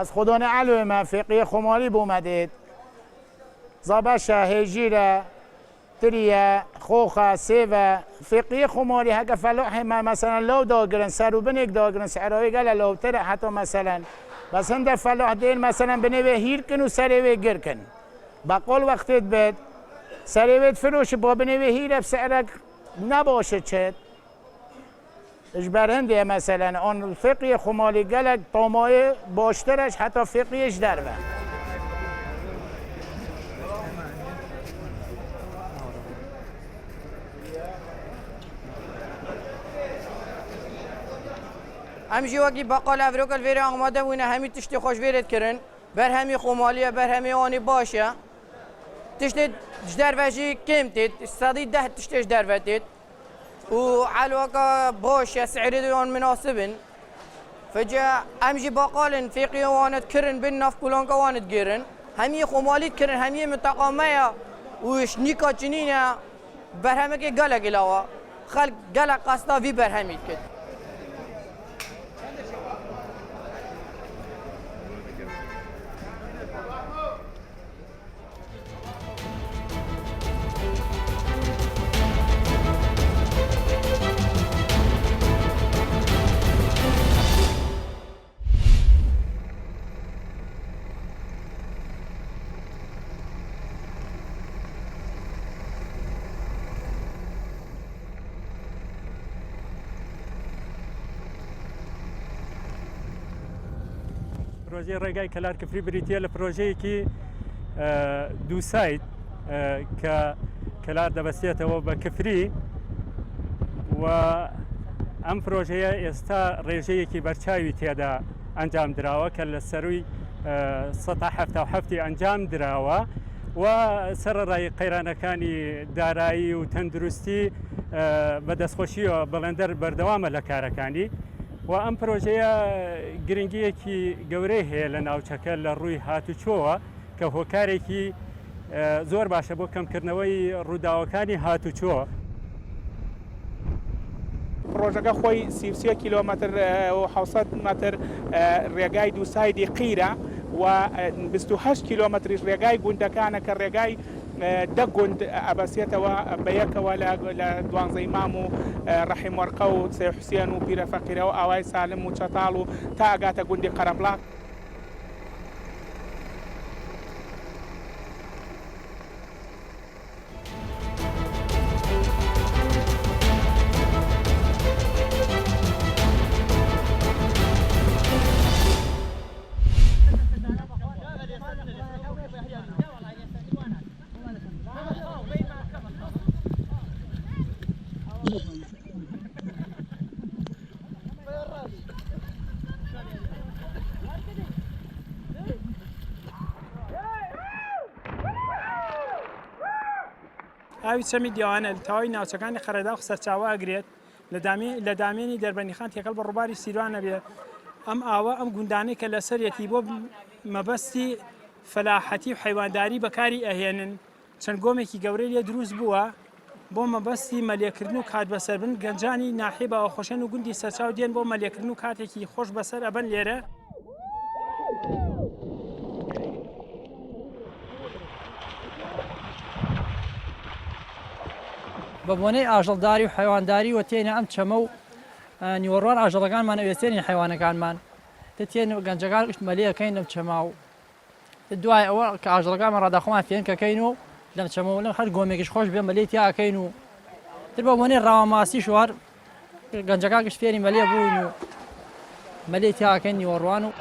از خدا نعلو ما فقیه خماری بومدید زباشه هجیره تريا خوخة سيفا فقيه خماري هكا فلوح ما مثلا لو داغرن سرو بنك داغرن سعراوي قال لو ترى حتى مثلا بس هند فلوح دين مثلا بنوي هيركن وسريوي جركن بقول وقت بد سريوي فروش با بنوي هير بسعرك نباشه چت اجبر هندي مثلا اون فقيه خماري قالك طماي باشترش حتى فقيهش دربه امجی وقتی بقال افریقا ویره آماده وینه همی تشتی خوش ویرد کرن بر همی خمالیه بر همی آنی باشه تشتی دروازی کم تید صدی 10 تشتیش دروازید و علوقا باشه سعری دیون مناسبن فجأة امجی بقالن فیقی وانت کرن بین نف کلان وانت گیرن همی خمالیت کرن همی متقامه وش نیکا چنینه بر همی که گلگ علاوه خلق گلگ قصدا وی بر همی کد پروژه ڕێگای کەلار کفری بریتە لە پرۆژەیەکی دوو سایت کە کەلار دەبەستێتەوە بە کفری و ئەم پرۆژەیە ئێستا ڕێژەیەکی بەرچاوی تێدا ئەنجام دراوە کە لە سەروی 1970 ئەنجام دراوە و سەرڕای قەیرانەکانی دارایی و تەندروستی بە دەستخۆشیەوە بەڵێندەر بەردەوامە لە کارەکانی و ئەم پرۆژەیە گرنگیەکی گەورەی هەیە لە ناوچەکە لە ڕووی هاتوچۆوە کە هۆکارێکی زۆر باشە بۆ کەمکردنەوەی ڕووداوەکانی هاتوچۆ. پرۆژەکە خۆی 33 کیلۆمەتر و 600 متر ڕێگای دووسایدی قیرە و 28 کیلۆمەتریش ڕێگای گوندەکانە کە ڕێگای دە گوند ئەبەسێتەوە بەیەکەوە لە دوانزەی مام و ڕەحیم وەرقە و سێ حوسێن و پیرە فەقیرە و ئاوای سالم و چەتاڵ و تا ئەگاتە گوندی قەرەبڵاق. ئاوی چەمی دیوانە لە تەواوی ناوچەکانی خەرەدا و سەرچاوە ئەگرێت لە دامێنی دەربەندیخان تێکەڵ بە ڕووباری سیروانە بێت ئەم ئاوە ئەم گوندانەی کە لەسەرەتی بۆ مەبەستی فەلاحەتی و حەیوانداری بەکاری ئەهێنن چەند گۆمێکی گەورەی لێ دروست بووە بۆ مەبەستی مەلێکردن و کات بەسەربن گەنجانی ناحیە باوەخۆشێن و گوندی سەرچاو دێن بۆ مەلێکردن و کاتێکی خۆش بەسەر ئەبەن لێرە. بە بۆنەی ئاژەڵداری و حیوانداری و تێنە ئەم چەمە و نیوەڕوان ئاژەڵەکانمان ئەوێستێنین حیوانەکانمان تێن گەنجەکان گشت مەلەیەکەین لەم چەما و دوای ئەوە کە ئاژەڵەکانمان ڕاداخۆمان فێن کەکەین و لەم چەمەوە لەم هەر گۆمێکیش خۆش بێ مەلەی تیاکەین و تر بە بۆنەی ڕاوەماسی شوار گەنجەکان گشت فێری مەلێ بوون و مەلەی تیاکەین نیوەڕوان و